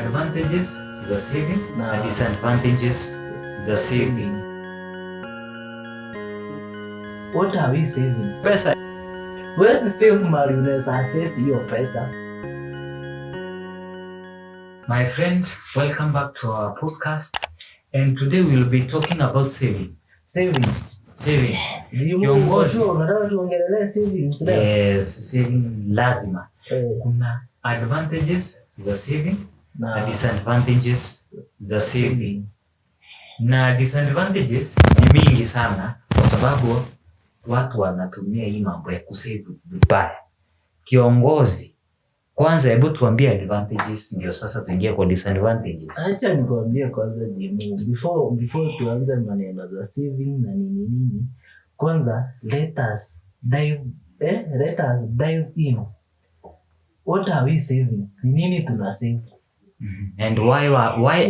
advantages za saving na disadvantages za saving. What are we saving? Pesa. Where's the save money unaweza access hiyo pesa? My friend, welcome back to our podcast, and today we'll be talking about saving. Savings. Saving. Kiongozi, unataka tuongelee savings leo? Yes, saving lazima. Kuna advantages za saving na disadvantages za savings. Na disadvantages ni mingi sana kwa sababu watu wanatumia hii mambo ya kusave vibaya. Kiongozi, kwanza hebu tuambie advantages ndio sasa tuingie kwa disadvantages. Acha nikwambie kwanza Jimu, before tuanze maneno za saving na nini. Kwanza let us dive in. What are we saving? Ni nini tuna save? And why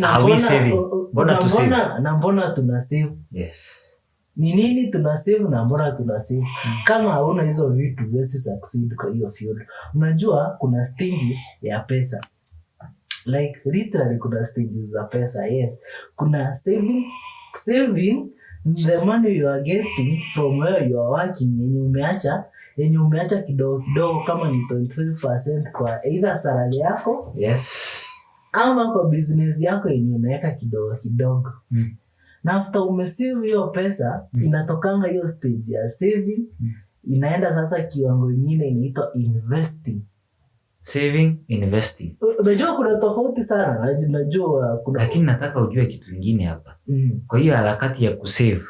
are we saving? Mbona tuna save? Yes. Ni nini tuna save na mbona tuna save? Kama hauna hizo vitu huwezi succeed kwa hiyo field. Unajua kuna stages ya pesa. Like literally kuna stages za pesa. Yes. Kuna saving the money you are getting from where you are working yenye umeacha kidogo kama ni 25% kwa either salary yako. Yes. Ama kwa business yako yenye unaweka kidogo. Na after umesave hiyo pesa, inatokanga hiyo stage ya saving, inaenda sasa kiwango nyingine inaitwa investing. Saving, investing. Unajua kuna tofauti sana, najua kuna. Lakini nataka ujue kitu kingine hapa. Kwa hiyo harakati ya kusave,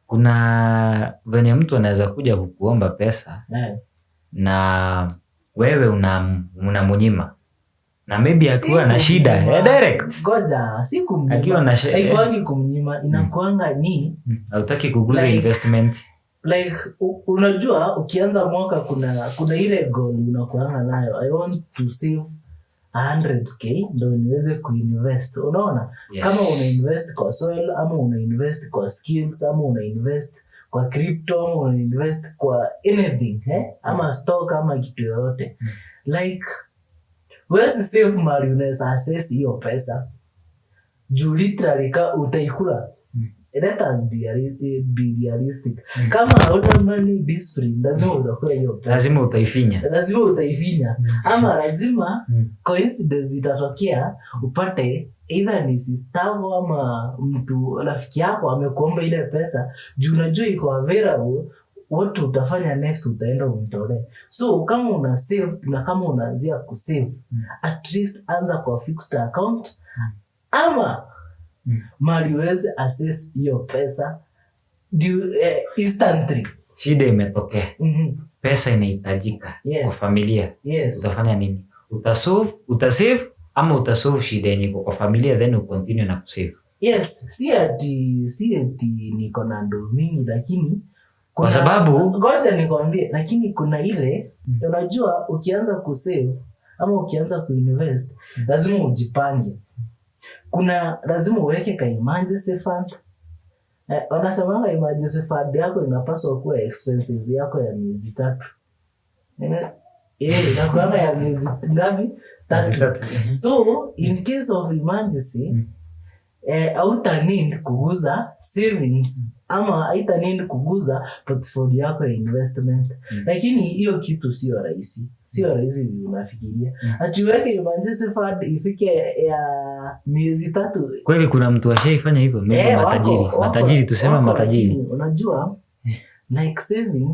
kuna venye mtu anaweza kuja kukuomba pesa na wewe unamunyima. Na maybe akiwa na shida direct. Ngoja, si kumnyima. Akiwa na shida. Haikuangi kumnyima, inakuanga ni hautaki kuguza investment. Like unajua ukianza mwaka kuna ile goal unakuanga nayo. I want to save 100k ndio niweze kuinvest. Unaona? Yes. Kama una invest kwa soil ama una invest kwa skills ama una invest kwa crypto ama una invest kwa anything, ama stock ama kitu yoyote. Like where's save money unaweza access hiyo pesa? Juu literally utaikula. Let us be realistic. Kama hauna money discipline, lazima utakula hiyo pesa. Lazima utaifinya. Ama lazima coincidence itatokea upate either ni sister ama mtu rafiki yako amekuomba ile pesa, juu unajua iko available. What utafanya next? Utaenda umtolee. So kama una save na kama unaanzia kusave, at least anza kwa fixed account ama mali uweze access hiyo pesa instantly. Shida imetokea. Pesa inahitajika kwa familia. Yes. Utafanya nini? Utasave ama utasave shida yenye kwa familia then ucontinue na kusave. Yes, si ati niko na ndo mingi, lakini kwa sababu ngoja nikwambie, lakini kuna ile unajua ukianza kusave ama ukianza kuinvest lazima ujipange. Kuna lazima uweke ka emergency fund. Wanasemanga emergency fund yako inapaswa kuwa expenses yako ya miezi 3. Inakuwa ya miezi ngapi? 3. So in case of emergency hauta need kuguza savings ama haita need kuguza portfolio yako ya investment. Lakini hiyo kitu sio rahisi vile unafikiria. Atiweke emergency fund ifike ya miezi 3. Kweli kuna mtu ashaifanya hivyo? Mimi matajiri tuseme matajiri. Unajua like saving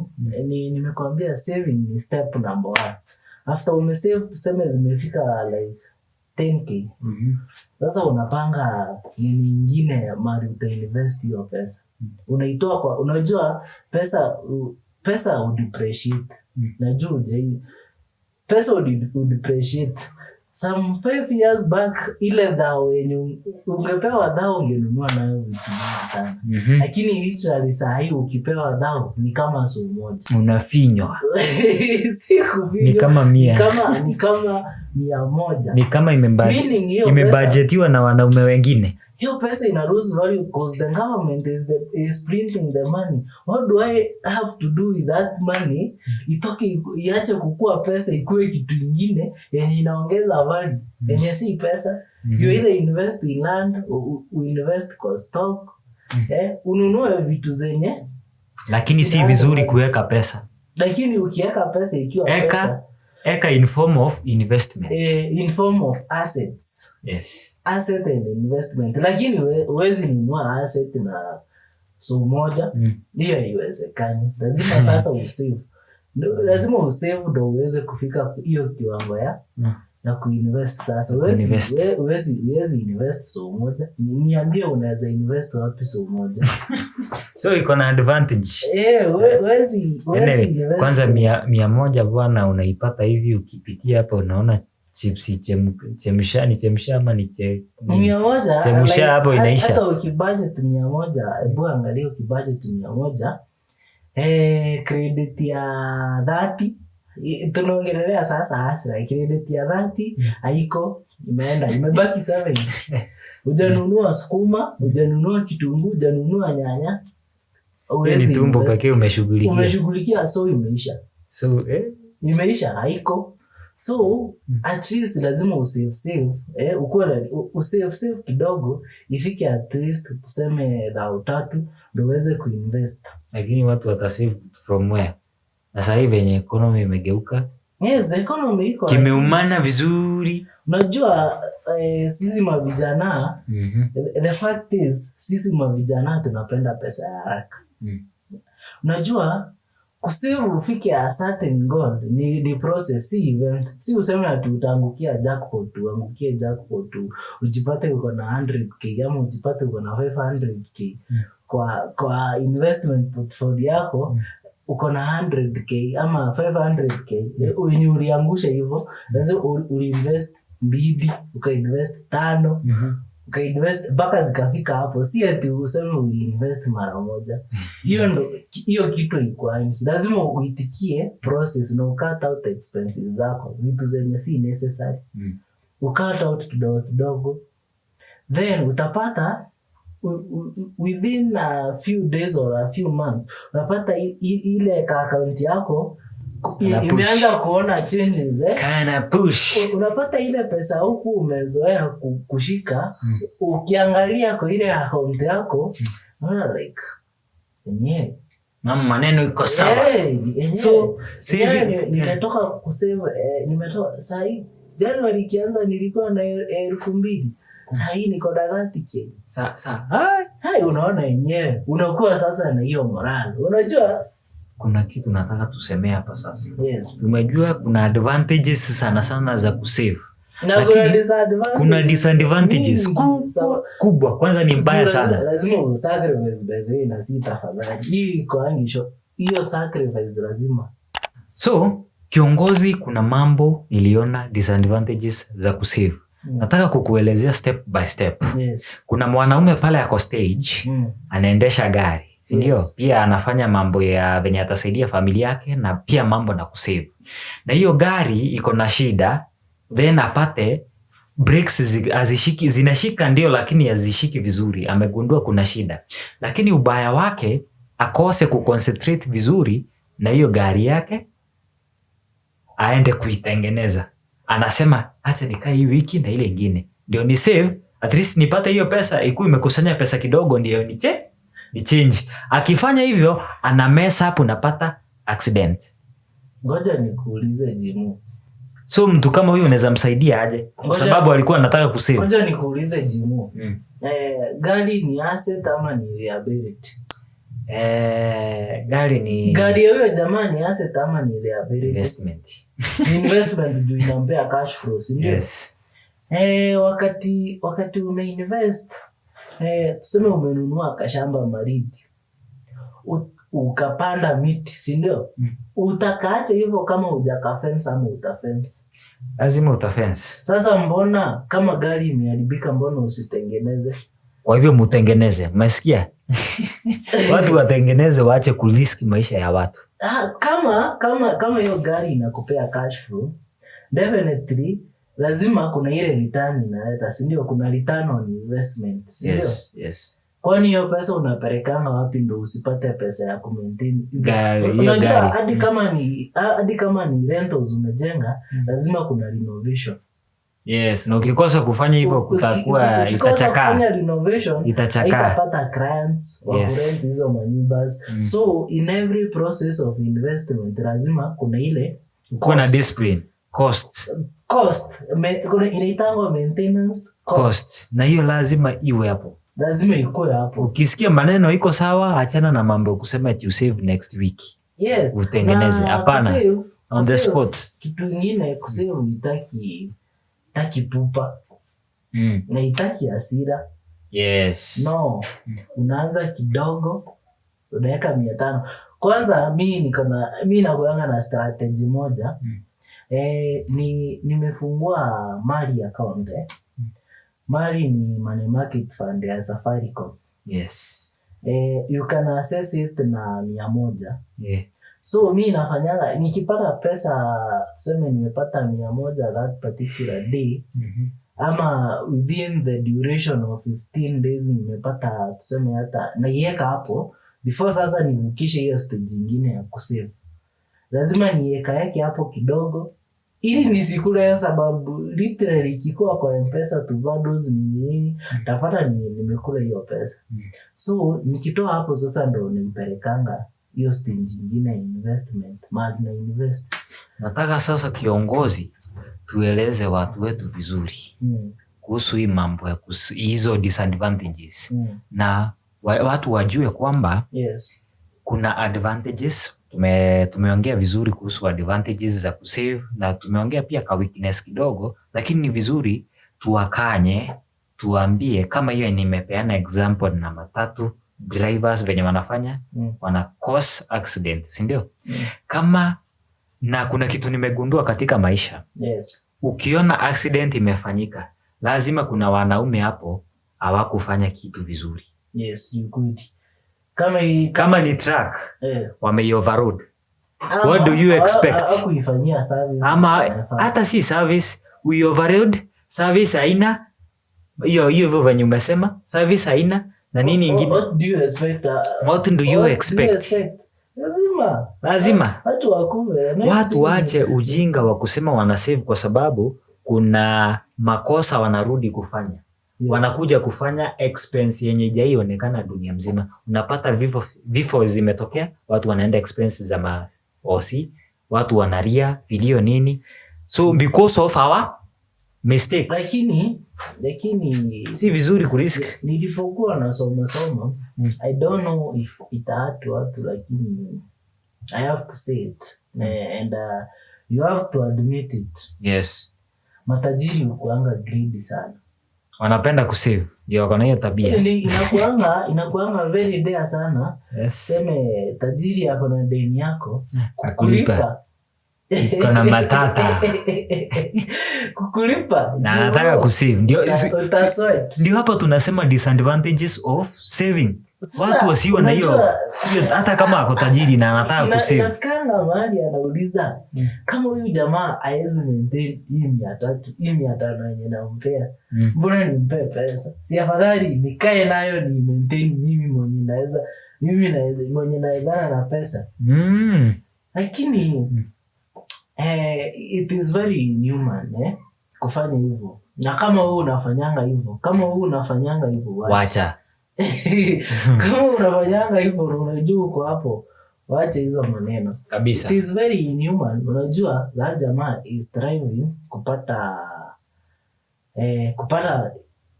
nimekuambia saving ni step number 1. After umesave tuseme zimefika like 10k. Sasa unapanga nini nyingine mali utainvest hiyo pesa. Unaitoa kwa, unajua pesa udepreciate. Najua pesa udepreciate. Some 5 years back ile dhao yenye ungepewa dhao ungenunua nayo vitu vingi sana. Lakini literally saa hii ukipewa dhao ni kama so moja. Unafinywa. Si kufinywa. Ni kama 100. Ni kama 100. Ni kama imebudgetiwa na wanaume wengine. Hiyo pesa ina lose value because the government is printing the money. What do I have to do with that money? Iache kukua pesa ikuwe kitu kingine yenye inaongeza value. Yenye si pesa. You either invest in land, invest kwa stock, ununue vitu zenye. Lakini si vizuri kuweka pesa. Lakini ukiweka pesa ikiwa pesa. Eka in form of investment. In form of assets. Yes. Asset and investment. Lakini huwezi nunua asset na so moja. Hiyo haiwezekani. Lazima sasa usave. Lazima usave ndio uweze kufika hiyo kiwango ya na kuinvest sasa. Huwezi invest so moja. Niambie unaweza invest wapi so moja? So iko na advantage. Huwezi invest. Kwanza 100 bwana unaipata hivi ukipitia hapa unaona chips chemsha ama ni 100 chemsha hapo inaisha. Hata ukibudget 100, hebu angalia ukibudget 100 credit ya 30 tunaongelea sasa hasira. Credit ya 30 haiko, imeenda imebaki 70. Hujanunua sukuma, hujanunua kitunguu, hujanunua nyanya. Ni tumbo pekee umeshughulikia, so imeisha. So imeisha, haiko. So at least lazima usave usave kidogo ifike at least tuseme 3,000 ndio uweze kuinvest. Lakini watu watasave from where? Na sasa hivi yenye economy imegeuka. Yes, economy iko kimeumana vizuri. Unajua sisi mavijana, the fact is sisi mavijana tunapenda pesa ya haraka. Unajua kusave ufike a certain goal ni process, si event. Si useme ati utaangukia jackpot, uangukie jackpot ujipate uko na 100k ama ujipate uko na 500k kwa investment portfolio yako uko na 100k ama 500k wenye uliangusha hivyo. Lazima uliinvest 2, ukainvest 5, ukainvest mpaka zikafika hapo. Si ati useme uliinvest mara moja. Hiyo kitu ikwangi. Lazima uitikie process na ucut out expenses zako, vitu zenye si necessary. Ucut out kidogo. Then utapata within a few days or a few months unapata ile account yako imeanza kuona changes kana push. Unapata ile pesa huku umezoea kushika, ukiangalia kwa ile account yako unaona like mama maneno iko sawa. So nimetoka kusave sasa hii January ikianza nilikuwa na 2,000. Sasa hii niko na 30k. Sasa unaona yenyewe unakuwa sasa na hiyo morale. Unajua kuna kitu nataka tusemee hapa sasa. Yes. Umejua kuna advantages sana za kusave. Na kuna disadvantages kubwa. Kwanza ni mbaya sana. Lazima usacrifice by the way na si tafadhali. Hii iko angisho. Hiyo sacrifice lazima. So kiongozi, kuna mambo niliona disadvantages za kusave. Nataka kukuelezea step by step. Yes. Kuna mwanaume pale yako stage, anaendesha gari, si ndio? Yes. Pia anafanya mambo ya venye atasaidia familia yake na pia mambo na kusave. Na hiyo gari iko na shida, then apate brakes zinashika ndio, lakini hazishiki vizuri. Amegundua kuna shida. Lakini ubaya wake akose kuconcentrate vizuri na hiyo gari yake, aende kuitengeneza. Anasema acha nikae hii wiki na ile nyingine ndio ni save, at least nipate hiyo pesa, ikuwa imekusanya pesa kidogo ndio ni change. Akifanya hivyo ana mess up, unapata accident. Ngoja nikuulize Jimu. So mtu kama huyu unaweza msaidia aje? Kwa sababu alikuwa anataka kusave. Ngoja nikuulize Jimu. Gari ni asset ama ni liability? Gari huyo jamani asset ama ni liability? Investment. Investment ndio inampea cash flow, si ndio? Yes. Wakati umeinvest, tuseme umenunua kashamba Maridi, ukapanda miti, si ndio? Utakaacha hivyo kama hujakafence ama utafence? Lazima utafence. Sasa mbona kama gari imeharibika mbona usitengeneze? Kwa hivyo mutengeneze. Umesikia? Watu watengeneze, waache kurisk maisha ya watu. Kama hiyo gari inakupea cash flow, definitely lazima kuna ile return inaleta, si ndio? Kuna return on investment, si ndio? Yes. Kwani hiyo pesa unapelekana wapi ndio usipate pesa ya kumaintain hiyo gari? Hadi kama ni rentals umejenga, lazima kuna renovation. Yes, na ukikosa kufanya hivyo kutakuwa itachakaa. Itapata clients wa kurent hizo manyumbas. So in every process of investment lazima kuna ile kuna discipline, cost. Kuna inaitangwa maintenance cost. Na hiyo lazima iwe hapo. Lazima ikuwe hapo. Ukisikia maneno iko sawa, achana na mambo kusema you save next week. Yes. Utengeneze. Hapana. On the spot. Kitu kingine kusave itaki pupa. Na itaki hasira. Yes. No. Unaanza kidogo, unaweka 500. Kwanza mimi nagoanga na strategy moja. Nimefungua Mali account. Mali ni money market fund ya Safaricom. Yes. You can access it na 100. Yeah. So mimi nafanyanga nikipata pesa, tuseme nimepata 100 that particular day, ama within the duration of 15 days nimepata tuseme hata naiweka hapo before sasa nivukishe hiyo stage nyingine ya kusave. Lazima niweka yake hapo kidogo ili nisikule, sababu literally ikikuwa kwa M-Pesa tu vados ni tapata nimekula hiyo pesa. So nikitoa hapo sasa ndo nimpelekanga hiyo stage nyingine ya investment, magna invest. Nataka sasa kiongozi tueleze watu wetu vizuri kuhusu hii mambo ya hizo disadvantages na watu wajue kwamba kuna advantages. Tumeongea vizuri kuhusu advantages za kusave na tumeongea pia ka weakness kidogo, lakini ni vizuri tuwakanye, tuambie kama hiyo nimepeana example na matatu drivers venye wanafanya wana cause accident, si ndio? Kama na kuna kitu nimegundua katika maisha. Ukiona accident imefanyika, lazima kuna wanaume hapo hawakufanya kitu vizuri. You could. Kama ni truck wame-overload. What do you expect? Hakuifanyia service. Ama hata si service, we overload, service haina. Hiyo venye umesema, service haina na nini ingine? What do you expect? Lazima. Watu waache ujinga wa kusema wana save kwa sababu kuna makosa wanarudi kufanya. Wanakuja kufanya expense yenye haionekana dunia mzima. Unapata vifo zimetokea, watu wanaenda expenses za maosi, watu wanaria video nini. So because of our mistakes. Lakini si vizuri kurisk. Nilipokuwa nasoma I don't know if watu lakini I have to say it. And you have to admit it. Yes. Matajiri hukuanga greedy sana. Wanapenda kusave. Ndio wako na hiyo tabia. Inakuanga very dare sana. Seme tajiri ako na deni yako kukulipa. Kuna matata. Kukulipa. Na anataka kusave. Ndio hapa tunasema disadvantages of saving. Watu wasiwe na hiyo hata kama ako tajiri na anataka kusave. Nafikanga mahali anauliza kama huyu jamaa haezi maintain hii 300, hii 500 yenye nampea. Mbona nimpe pesa? Si afadhali nikae nayo ni maintain mimi mwenye naweza na pesa. Lakini it is very inhuman kufanya hivyo. Na kama wewe unafanyanga hivyo, wacha. Kama unafanyanga hivyo unajua uko hapo, wacha hizo maneno. Kabisa. It is very inhuman. Unajua la jamaa is striving kupata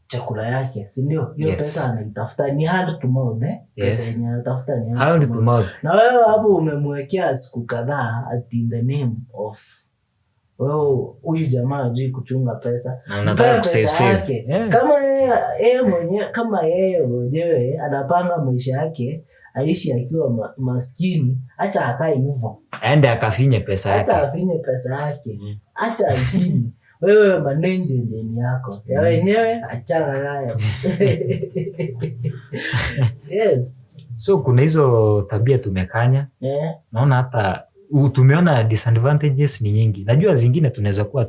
chakula yake, si ndio? Hiyo pesa anaitafuta ni hand to mouth. Pesa yenye anatafuta ni hand to mouth. Na wewe hapo umemwekea siku kadhaa at in the name of wewe huyu jamaa hajui kuchunga pesa. Anataka kusave. Kama yeye mwenyewe anapanga maisha yake aishi akiwa maskini, acha akae hivyo. Aende akafinye pesa yake. Acha afinye pesa yake. Acha afinye. Wewe manage deni yako. Ya wenyewe achana nayo. Yes. So kuna hizo tabia tumekanya. Naona hata tumeona disadvantages ni nyingi. Najua zingine tunaweza kuwa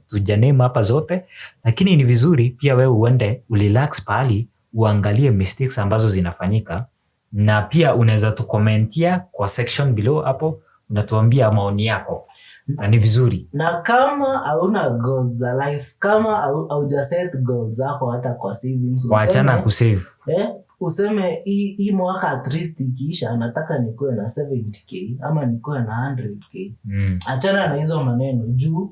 tujaname hapa zote, lakini ni vizuri pia wewe uende urelax pali uangalie mistakes ambazo zinafanyika, na pia unaweza tukomentia kwa section below hapo unatuambia maoni yako na ni vizuri. Na kama hauna goals za life, kama hauja set goals zako hata kwa savings, waachana kusave. Useme hii mwaka at least ikiisha nataka nikuwe na 70k ama nikuwe na 100k. Achana na hizo maneno juu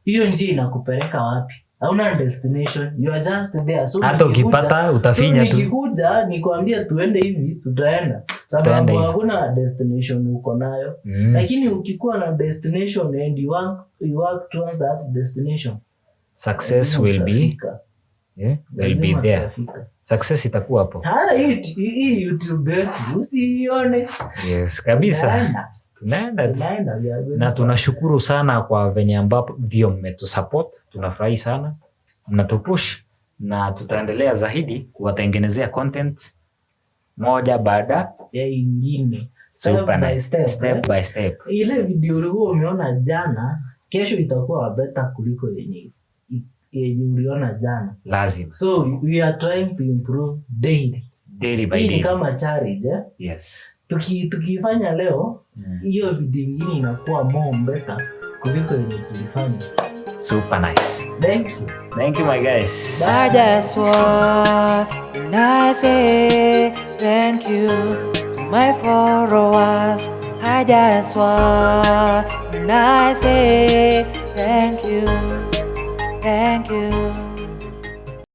hiyo njia inakupeleka wapi? Hauna destination, you are just there. So hata ukipata utafinya tu. Nikikuja nikwambia tuende hivi, tutaenda. Sababu hakuna destination uko nayo. Lakini ukikuwa na destination and you work towards that destination, success will be there. Success itakuwa hapo. Hii YouTube yetu usiione. Yes, kabisa. Tunaenda na tunashukuru sana kwa venye ambavyo mmetusupport. Tunafurahi sana, mnatupush na tutaendelea zaidi kuwatengenezea content moja baada ya ingine, step by step. Ile video ulikuwa umeona jana, kesho itakuwa better kuliko yenye uliona jana. Lazima. So we are trying to improve daily by daily. Kama challenge, Yes. Tukifanya leo, hiyo video ingine inakuwa more better kuliko yenye tulifanya. Super nice. Thank you my guys. That's what I say. Thank you to my followers. I just want I say thank you.